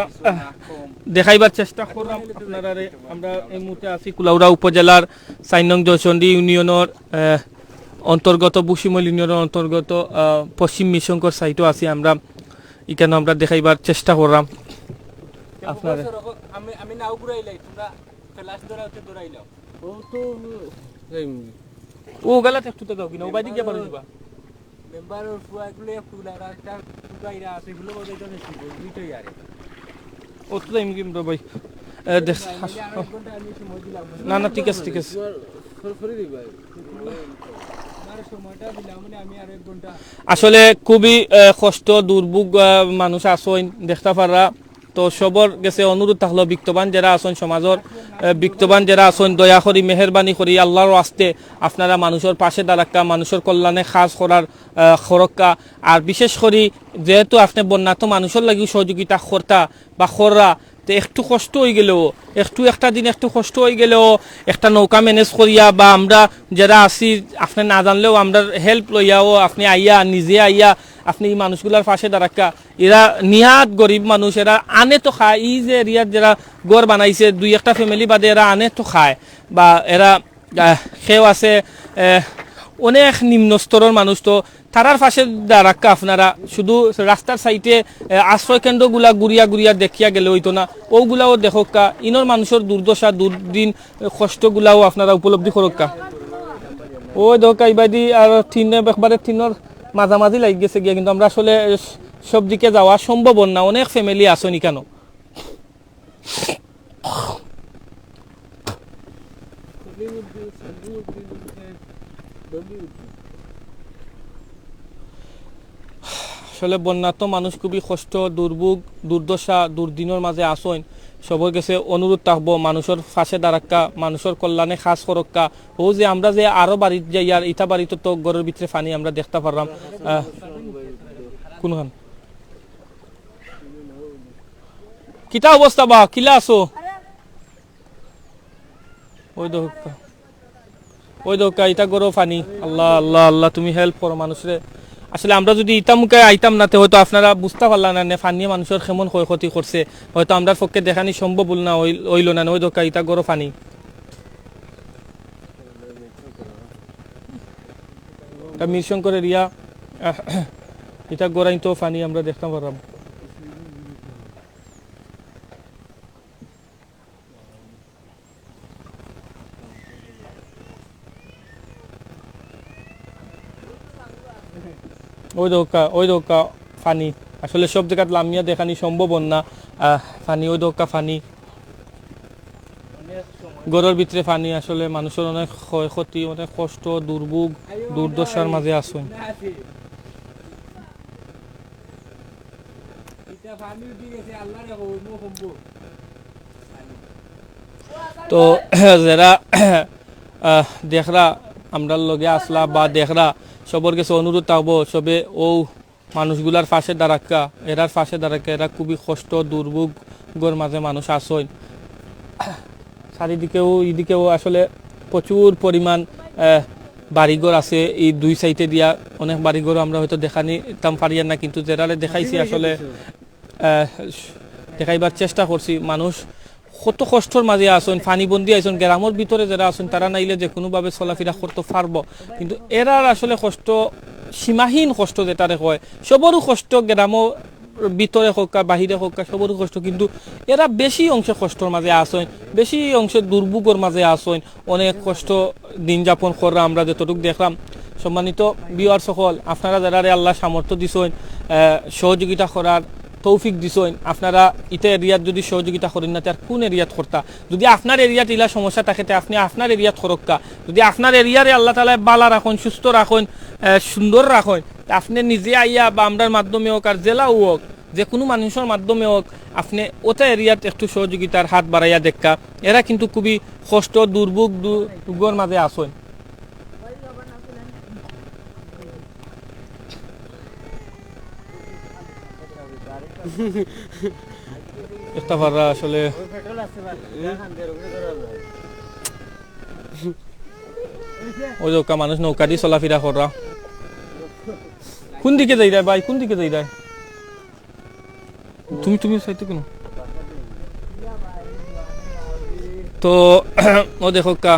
দেখাইবার চেষ্টা করলাম আপনারা। আমরা এই মুহূর্তে আছি কুলাউড়া উপজেলার ৪ নং জয়চন্ডী ইউনিয়নের অন্তর্গত, বুসিমল ইউনিয়নের অন্তর্গত পশ্চিম মিশঙ্কর সাইটও আছি আমরা। এখানে আমরা দেখাইবার চেষ্টা করলাম আপনারা। আমি নাও ঘুরাইলাই, তোমরা ফ্ল্যাশ ধরাতে ধরাইলাও। ও তো ও গলাতে একটু তো দাও কিনা, ও বাইদি গিয়া পারো দিবা মেম্বারের ফুয়াগুলো ফুলারা একটা ফুগাইরা আছে, এগুলো বলে তো নেছি দুইটাই আরে ও তো এমনি কি ভাই দেখ। না না ঠিক আছে ঠিক আছে, আসলে খুবই কষ্ট, দুর্ভোগ মানুষ আসেন দেখতে পারা। তো সবর গেছে অনুরোধ থাকলো বিত্তবান যারা আছেন সমাজের বিত্তবান যারা আছেন দয়া করি মেহরবানি করি আল্লাহর আস্তে আপনারা মানুষের পাশে দাঁড়াক্কা মানুষের কল্যাণে কাজ করার খরক্কা আর বিশেষ করে যেহেতু আপনি বন্যাত মানুষের লাগি সহযোগিতা করতা বা কররা তো একটু কষ্ট হয়ে গেলেও একটা দিন একটু কষ্ট হয়ে গেলেও একটা নৌকা ম্যানেজ করিয়া বা আমরা যারা আছি আপনি না জানলেও আমরা হেল্প লইয়াও আপনি আইয়া নিজে আইয়া আপনি এই মানুষগুলার পাশে দাঁড়াক্কা এরা নিহাত গরিব মানুষ এরা আনে তো খায় এই যে এরিয়ার যারা ঘর বানাইছে দুই একটা ফ্যামিলি বাদে এরা আনে তো খায় বা এরা খেয়েও আছে অনেক নিম্ন স্তরের মানুষ তো তারার পাশে দাঁড়াক্কা আপনারা শুধু রাস্তার সাইডে আশ্রয় কেন্দ্রগুলা গুড়িয়া গুড়িয়া দেখিয়া গেলে হইতো না ওগুলাও দেখোকা ইনর মানুষের দুর্দশা দুর্দিন কষ্টগুলাও আপনারা উপলব্ধি করক্কা ওই দেখোকা ইবাদি আর একবারে তিনের মাঝামাঝি লাগি গেছে গিয়া কিন্তু আমরা আসলে সব দিকে যাওয়া সম্ভব না অনেক ফ্যামিলি আসনি কেন আসলে বন্যাত মানুষ খুবই কষ্ট দুর্ভোগ দুর্দশা দুর্দিনের মাঝে আসইন সবার কাছে অনুরোধ থাকবো মানুষের পাশে দাঁড়াক্কা মানুষের কল্যাণে খাস করক্কা ও যে আমরা যে আরো বাড়ির যাই আর ইটা বাড়িতে তো ঘরের ভিতরে ফানি আমরা দেখতে পারলাম কোনখান কিতা অবস্থা বা কিলা আছো ওই দোকা ইটা গরো ফানি আল্লাহ আল্লাহ আল্লাহ তুমি হেল্প করো মানুষরে আসলে আমরা যদি ইটা মুখে আইতাম না হয়তো আপনারা বুঝতে পারলাম না ফানিয়ে মানুষের কেমন ক্ষয়ক্ষতি করছে হয়তো আমরা পক্ষে দেখানি সম্ভব না হইল না ওই দোকা ইটা গরো ফানি মিরশঙ্করের রিয়া এটা গোরাই তো ফানি আমরা দেখতে পারলাম ওই দোকা ফানি আসলে সব জায়গায় লামিয়া দেখানি সম্ভব না ফানি ওই দোকা ফানি গরুর ভিতরে ফানি আসলে মানুষের অনেক ক্ষয়ক্ষতি অনেক কষ্ট দুর্ভোগ দুর্দশার মাঝে আসুন তো যারা দেখরা আমরা লগে আসলা বা দেখরা সবার কাছে অনুরোধ থাকবো সবে ও মানুষগুলার পাশে দাঁড়াক্কা এরার পাশে দাঁড়াক্কা এরা খুবই কষ্ট দুর্ভোগ গর মাঝে মানুষ আসেন চারিদিকেও এদিকেও আসলে প্রচুর পরিমাণ বাড়িঘর আছে এই দুই সাইডে দিয়া অনেক বাড়িঘর আমরা হয়তো দেখানি তাম পারিয়ার না কিন্তু যেরালে দেখাইছি আসলে দেখাইবার চেষ্টা করছি মানুষ কত কষ্টর মাঝে আসেন ফানিবন্দি আইসেন গ্রামের ভিতরে যারা আছেন তারা নাইলে যে কোনোভাবে চলাফেরা করতে পারবো কিন্তু এরার আসলে কষ্ট সীমাহীন কষ্ট যেটারে কয় সবরও কষ্ট গ্রামের ভিতরে হোক বাহিরে হোক সবরও কষ্ট কিন্তু এরা বেশি অংশে কষ্টর মাঝে আসেন বেশি অংশে দুর্ভোগের মাঝে আসেন অনেক কষ্ট দিন যাপন করা আমরা যতটুকু দেখলাম সম্মানিত বিয়ার সকল আপনারা যারা আল্লাহ সামর্থ্য দিছেন সহযোগিতা করার তৌফিক দিছেন আপনারা ইটা এরিয়াত যদি সহযোগিতা করেন না তার কোন এরিয়াত করতা যদি আপনার এরিয়াত ইলা সমস্যা থাকে আপনি আপনার এরিয়াত করক্কা যদি আপনার এরিয়ারে আল্লাহ তাআলা বালা রাখুন সুস্থ রাখুন সুন্দর রাখুন আপনি নিজে আইয়া বা আমরার মাধ্যমে হোক আর জেলা হোক যে কোনো মানুষের মাধ্যমে হোক আপনি ওটা এরিয়াত একটু সহযোগিতার হাত বাড়াইয়া দেখা এরা কিন্তু খুবই কষ্ট দুর্ভোগ দুর্গর মাঝে আসেন একটা ভাড়া আসলে ওই নৌকা মানুষ নৌকা দিয়ে চলাফেরা করা কোন দিকে যাই ভাই কোন দিকে যাই তুমি চাইতে কেন তো ও দেখো কা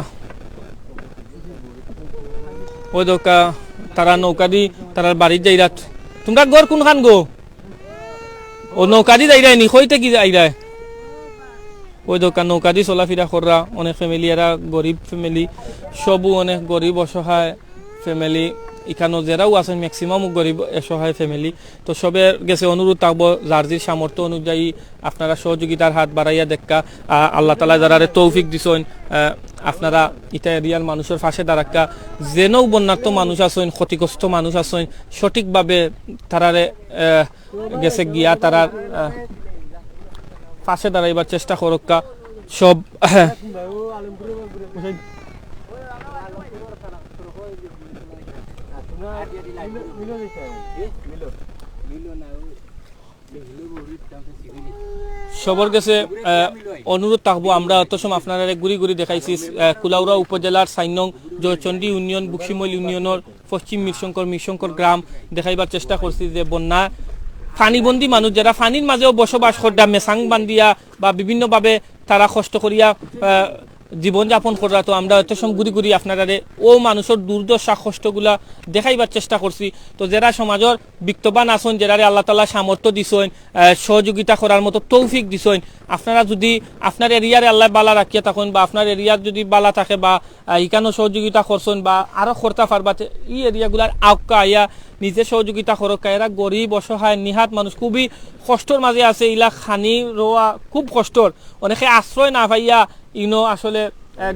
ওই দোকা তারা নৌকা দি তার বাড়ির যাই রাত তোমরা গড় কোনখান গো ও নৌকা দি যাই নি কইতে কি যাই ওই দোকান নৌকা দিয়ে চলাফেরা করা অনেক ফ্যামিলি এরা গরিব ফ্যামিলি সবও অনেক গরিব অসহায় ফ্যামিলি এখানেও যারাও আছেন ম্যাক্সিমাম গরিব অসহায় ফ্যামিলি তো সবের গেছে অনুরোধ থাকবো যার যে সামর্থ্য অনুযায়ী আপনারা সহযোগিতার হাত বাড়াইয়া দেখা আল্লাহ তাআলা যারা তৌফিক দিছেন আপনারা ইটা এরিয়ার মানুষের পাশে দাঁড়াক্কা যেনও বন্যার্থ মানুষ আছেন ক্ষতিগ্রস্ত মানুষ আছেন সঠিকভাবে তারারে গেছে গিয়া তারার পাশে দাঁড়াইবার চেষ্টা করক্কা সব সবর কাছে অনুরোধ থাকবো আমরা অত সময় আপনারা ঘুরি ঘুরি দেখাইছি কুলাউড়া উপজেলার 4 নং জয়চন্ডী ইউনিয়ন বুকশিমল ইউনিয়নের পশ্চিম মিরশঙ্কর গ্রাম দেখাইবার চেষ্টা করছি যে বন্যা ফানিবন্দী মানুষ যারা ফানির মাঝেও বসবাস করা মেসাং বান্ধিয়া বা বিভিন্নভাবে তারা কষ্ট করিয়া জীবনযাপন করা তো আমরা এত সময় ঘুরি ঘুরি আপনারা ও মানুষের দুর্দশা কষ্টগুলা দেখাইবার চেষ্টা করছি তো যারা সমাজের বিত্তবান আসন যারা আল্লাহ তাআলা সামর্থ্য দিছেন সহযোগিতা করার মতো তৌফিক দিছেন আপনারা যদি আপনার এরিয়ারে আল্লাহ বালা রাখিয়া থাকেন বা আপনার এরিয়ার যদি বালা থাকে বা ইকানো সহযোগিতা করছেন বা আরো করতে পারবা এই এরিয়াগুলার আউকা আইয়া নিজে সহযোগিতা করক এরা গরিব অসহায় নিহাত মানুষ খুবই কষ্টর মাঝে আছে ইলা খানি রোয়া খুব কষ্টর অনেকে আশ্রয় না পাইয়া ইনো আসলে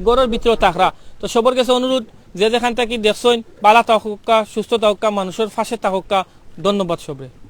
গড়ের ভিতরে থাকরা তো সবার কাছে অনুরোধ যে যেখান থেকে দেখছেন বালা থাকুকা সুস্থ থাকুকা মানুষের ফাঁসে থাকুকা ধন্যবাদ সবরে।